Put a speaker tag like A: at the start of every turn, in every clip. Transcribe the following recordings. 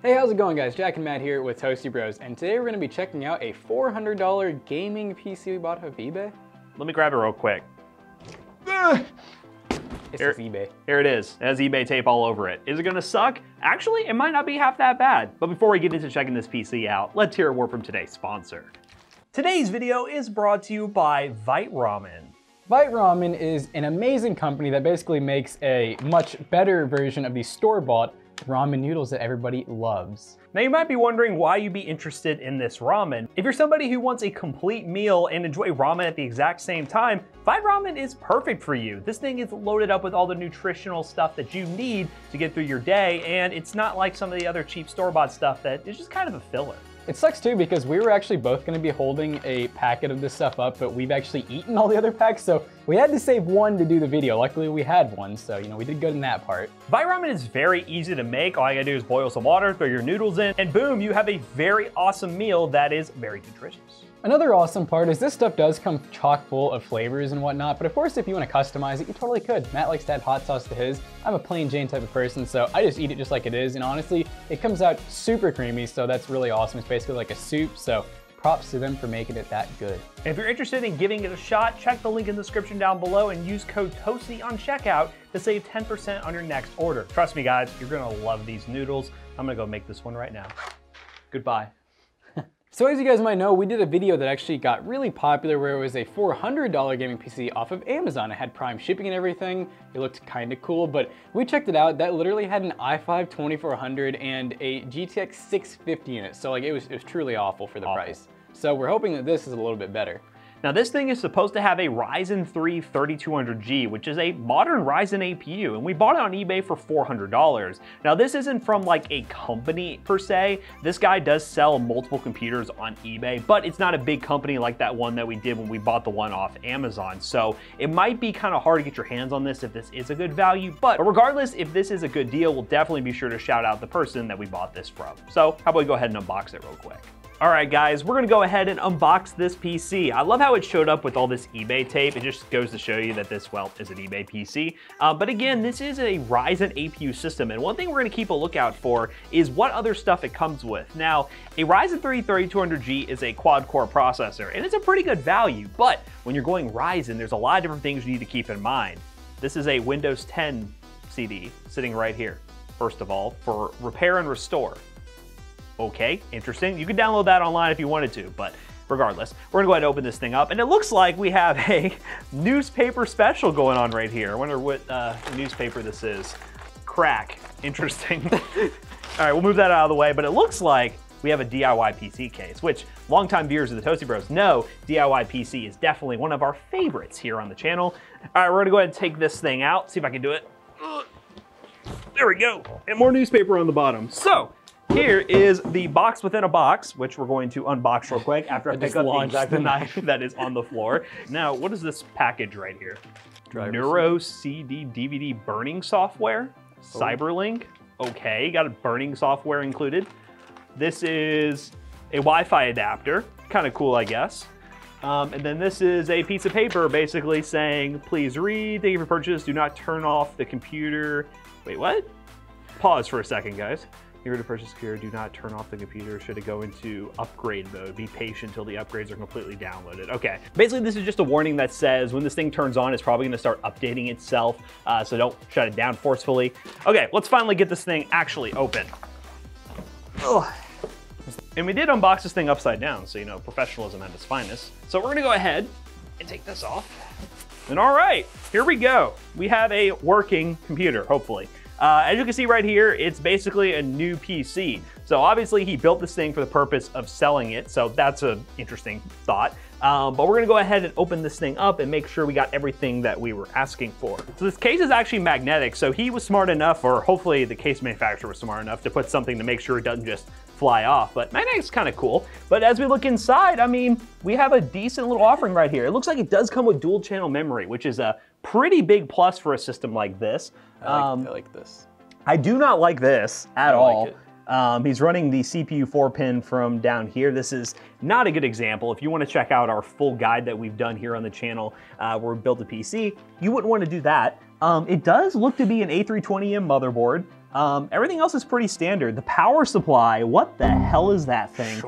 A: Hey, how's it going guys? Jack and Matt here with Toasty Bros, and today we're going to be checking out a $400 gaming PC we bought off eBay.
B: Let me grab it real quick.
A: It's just eBay.
B: Here it is. It has eBay tape all over it. Is it gonna suck? Actually, it might not be half that bad. But before we get into checking this PC out, let's hear a word from today's sponsor. Today's video is brought to you by Vite Ramen.
A: Vite Ramen is an amazing company that basically makes a much better version of the store-bought ramen noodles that everybody loves.
B: Now you might be wondering why you'd be interested in this ramen. If you're somebody who wants a complete meal and enjoy ramen at the exact same time, Vite Ramen is perfect for you. This thing is loaded up with all the nutritional stuff that you need to get through your day, and it's not like some of the other cheap store-bought stuff that is just kind of a filler.
A: It sucks too because we were actually both going to be holding a packet of this stuff up, but we've actually eaten all the other packs, so we had to save one to do the video. Luckily we had one, so we did good in that part.
B: Vite Ramen is very easy to make. All you gotta do is boil some water, throw your noodles in, and boom, you have a very awesome meal that is very nutritious.
A: Another awesome part is this stuff does come chock full of flavors and whatnot, but of course if you want to customize it, you totally could. Matt likes to add hot sauce to his. I'm a plain Jane type of person, so I just eat it just like it is, and honestly, it comes out super creamy, so that's really awesome. It's basically like a soup, so props to them for making it that good.
B: If you're interested in giving it a shot, check the link in the description down below and use code TOASTY on checkout to save 10% on your next order. Trust me guys, you're gonna love these noodles. I'm gonna go make this one right now. Goodbye.
A: So as you guys might know, we did a video that actually got really popular where it was a $400 gaming PC off of Amazon. It had Prime shipping and everything. It looked kind of cool, but we checked it out. That literally had an i5-2400 and a GTX 650 in it. So it was truly awful for the price. So we're hoping that this is a little bit better.
B: Now this thing is supposed to have a Ryzen 3 3200G, which is a modern Ryzen APU, and we bought it on eBay for $400. Now this isn't from like a company per se. This guy does sell multiple computers on eBay, but it's not a big company like that one that we did when we bought the one off Amazon. So it might be kind of hard to get your hands on this if this is a good value, but regardless, if this is a good deal, we'll definitely be sure to shout out the person that we bought this from. So how about we go ahead and unbox it real quick. All right guys, we're gonna go ahead and unbox this PC. I love how it showed up with all this eBay tape. It just goes to show you that this, well, is an eBay PC. But again, this is a Ryzen APU system, and one thing we're gonna keep a lookout for is what other stuff it comes with. Now, a Ryzen 3 3200G is a quad-core processor, and it's a pretty good value, but when you're going Ryzen, there's a lot of different things you need to keep in mind. This is a Windows 10 CD sitting right here, first of all, for repair and restore. Okay, interesting. You could download that online if you wanted to, but regardless, we're gonna go ahead and open this thing up, and it looks like we have a newspaper special going on right here. I wonder what newspaper this is. Crack, interesting. All right, we'll move that out of the way, but it looks like we have a DIY PC case, which longtime viewers of the Toasty Bros know DIY PC is definitely one of our favorites here on the channel. All right, we're gonna go ahead and take this thing out, see if I can do it. There we go, and more newspaper on the bottom. So, here is the box within a box, which we're going to unbox real quick after I pick up the knife that is on the floor. Now, what is this package right here? Neuro CD DVD burning software, Cyberlink. Okay, got a burning software included. This is a Wi-Fi adapter, kind of cool, I guess. And then this is a piece of paper basically saying, please read, thank you for purchase, do not turn off the computer. Wait, what? Pause for a second, guys. Here to purchase here, do not turn off the computer should it go into upgrade mode. Be patient until the upgrades are completely downloaded. Okay, basically this is just a warning that says when this thing turns on, it's probably gonna start updating itself, so don't shut it down forcefully. Okay, let's finally get this thing actually open. Ugh. And we did unbox this thing upside down, so professionalism at its finest. So we're gonna go ahead and take this off. And all right, here we go. We have a working computer, hopefully. As you can see right here, it's basically a new PC. So obviously he built this thing for the purpose of selling it. So that's an interesting thought. But we're gonna go ahead and open this thing up and make sure we got everything that we were asking for. So this case is actually magnetic. So he was smart enough, or hopefully the case manufacturer was smart enough to put something to make sure it doesn't just fly off. But magnetic's kind of cool. But as we look inside, I mean, we have a decent little offering right here. It looks like it does come with dual channel memory, which is a pretty big plus for a system like this.
A: I like this.
B: I do not like this at all.
A: Like it.
B: He's running the CPU 4-pin from down here. This is not a good example. If you want to check out our full guide that we've done here on the channel where we built a PC, you wouldn't want to do that. It does look to be an A320M motherboard. Everything else is pretty standard. The power supply, what the hell is that thing?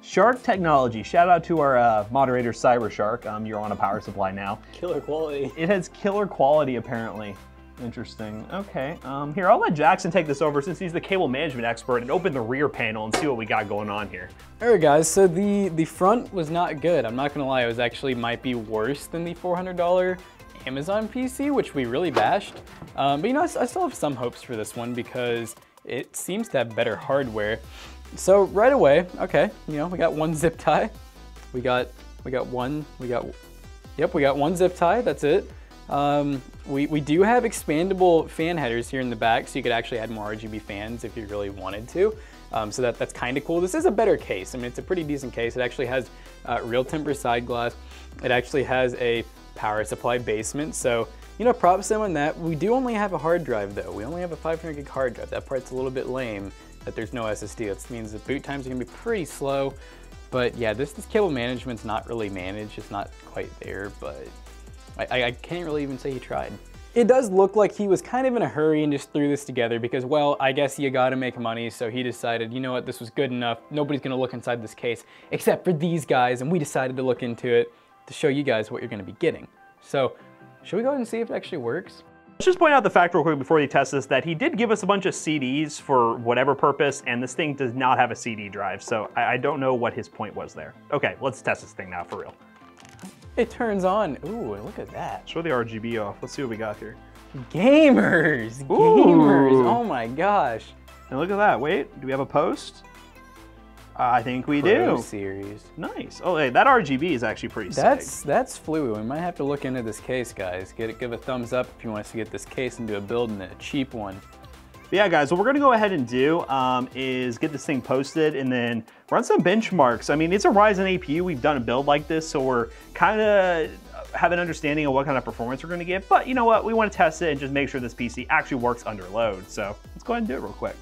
B: Shark Technology. Shout out to our moderator, Cyber Shark. You're on a power supply now.
A: Killer quality.
B: It has killer quality, apparently. Interesting. Okay. Here, I'll let Jackson take this over since he's the cable management expert and open the rear panel and see what we got going on here.
A: All right, guys. So the front was not good. I'm not gonna lie. It was actually might be worse than the $400 Amazon PC, which we really bashed. But you know, I still have some hopes for this one because it seems to have better hardware. So right away, okay, you know, we got one zip tie. We got one zip tie, that's it. We do have expandable fan headers here in the back, so you could actually add more RGB fans if you really wanted to. So that's kind of cool. This is a better case. I mean, it's a pretty decent case. It actually has real temper side glass. It actually has a power supply basement. So, you know, props to them on that. We do only have a hard drive though. We only have a 500 gig hard drive. That part's a little bit lame that there's no SSD. That means the boot times are gonna be pretty slow. But yeah, this cable management's not really managed. It's not quite there, but I can't really even say he tried. It does look like he was kind of in a hurry and just threw this together because, well, I guess you gotta make money, so he decided, you know what, this was good enough. Nobody's gonna look inside this case except for these guys, and we decided to look into it to show you guys what you're gonna be getting. So, should we go ahead and see if it actually works?
B: Let's just point out the fact real quick before you test this that he did give us a bunch of CDs for whatever purpose, and this thing does not have a CD drive, so I don't know what his point was there. Okay, let's test this thing now for real.
A: It turns on. Ooh, look at that.
B: Show the RGB off. Let's see what we got here.
A: Gamers!
B: Ooh.
A: Gamers! Oh my gosh.
B: And look at that. Wait, do we have a post? I think we
A: Pro
B: do.
A: Series.
B: Nice. Oh, hey, that RGB is actually pretty sick.
A: That's fluid. We might have to look into this case, guys. Give a thumbs up if you want us to get this case and do a build in it, a cheap one.
B: But yeah, guys, what we're gonna go ahead and do is get this thing posted and then run some benchmarks. I mean, it's a Ryzen APU. We've done a build like this, so we're kind of have an understanding of what kind of performance we're gonna get. But you know what? We want to test it and just make sure this PC actually works under load. So let's go ahead and do it real quick.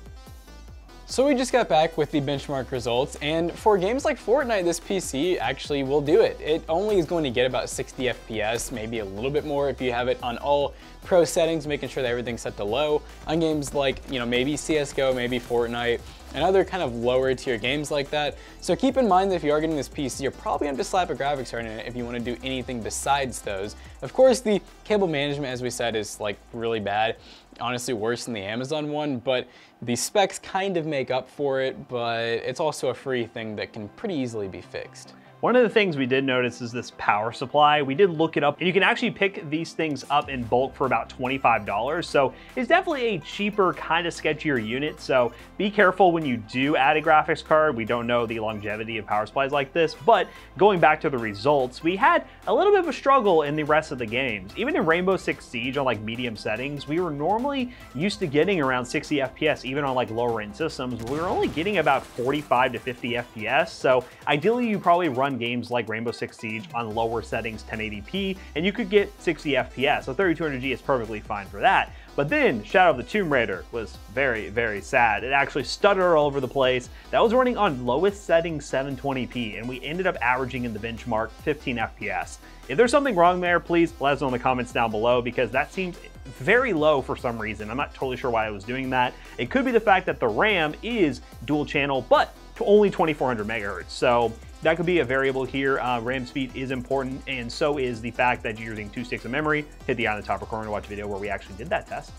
A: So we just got back with the benchmark results, and for games like Fortnite, this PC actually will do it. It only is going to get about 60 FPS, maybe a little bit more if you have it on all pro settings, making sure that everything's set to low. On games like, you know, maybe CSGO, maybe Fortnite, and other kind of lower tier games like that. So keep in mind that if you are getting this PC, you're probably going to have to slap a graphics card in it if you want to do anything besides those. Of course, the cable management, as we said, is like really bad. Honestly, worse than the Amazon one, but the specs kind of make up for it, but it's also a free thing that can pretty easily be fixed.
B: One of the things we did notice is this power supply. We did look it up, and you can actually pick these things up in bulk for about $25. So it's definitely a cheaper, kind of sketchier unit. So be careful when you do add a graphics card. We don't know the longevity of power supplies like this, but going back to the results, we had a little bit of a struggle in the rest of the games. Even in Rainbow Six Siege on like medium settings, we were normally used to getting around 60 FPS, even on like lower end systems. We were only getting about 45 to 50 FPS. So ideally, you probably run games like Rainbow Six Siege on lower settings, 1080p, and you could get 60 FPS. So 3200G is perfectly fine for that. But then Shadow of the Tomb Raider was very, very sad. It actually stuttered all over the place. That was running on lowest setting 720p, and we ended up averaging in the benchmark 15 FPS. If there's something wrong there, please let us know in the comments down below, because that seems very low for some reason. I'm not totally sure why it was doing that. It could be the fact that the RAM is dual channel, but only 2400 megahertz. So that could be a variable here. RAM speed is important, and so is the fact that you're using 2 sticks of memory. Hit the eye on the top corner to watch a video where we actually did that test.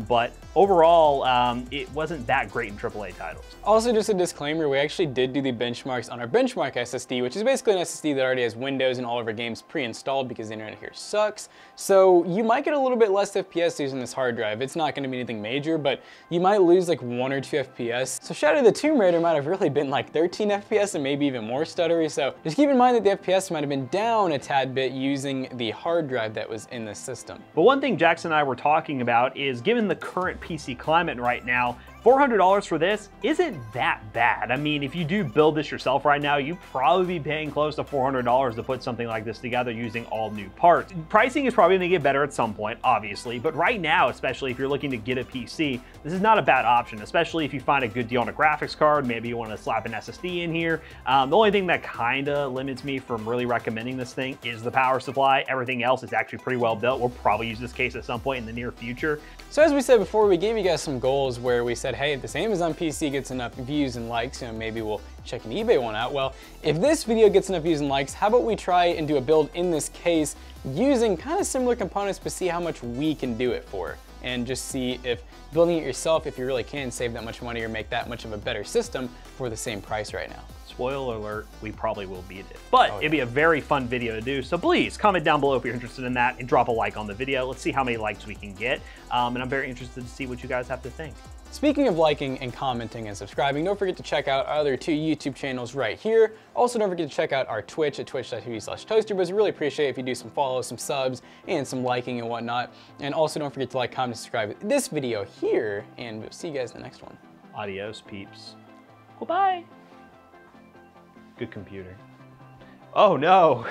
B: But overall, it wasn't that great in AAA titles.
A: Also, just a disclaimer, we actually did do the benchmarks on our benchmark SSD, which is basically an SSD that already has Windows and all of our games pre-installed because the internet here sucks. So you might get a little bit less FPS using this hard drive. It's not going to be anything major, but you might lose like 1 or 2 FPS. So Shadow of the Tomb Raider might have really been like 13 FPS and maybe even more stuttery. So just keep in mind that the FPS might have been down a tad bit using the hard drive that was in this system.
B: But one thing Jackson and I were talking about is, given the current PC climate right now, $400 for this isn't that bad. I mean, if you do build this yourself right now, you'd probably be paying close to $400 to put something like this together using all new parts. Pricing is probably gonna get better at some point, obviously, but right now, especially if you're looking to get a PC, this is not a bad option, especially if you find a good deal on a graphics card. Maybe you wanna slap an SSD in here. The only thing that kinda limits me from really recommending this thing is the power supply. Everything else is actually pretty well built. We'll probably use this case at some point in the near future.
A: So as we said before, we gave you guys some goals where we said, hey, if this Amazon PC gets enough views and likes, you know, maybe we'll check an eBay one out. Well, if this video gets enough views and likes, how about we try and do a build in this case using kind of similar components, but see how much we can do it for. And just see if building it yourself, if you really can save that much money or make that much of a better system for the same price right now.
B: Spoiler alert, we probably will beat it. But it'd be a very fun video to do, so please comment down below if you're interested in that and drop a like on the video. Let's see how many likes we can get. And I'm very interested to see what you guys have to think.
A: Speaking of liking and commenting and subscribing, don't forget to check out our other 2 YouTube channels right here. Also, don't forget to check out our Twitch at twitch.tv/toasterbuzz. We really appreciate it if you do some follows, some subs, and some liking and whatnot. And also, don't forget to like, comment, and subscribe to this video here, and we'll see you guys in the next one.
B: Adios, peeps. Goodbye. Good computer. Oh no.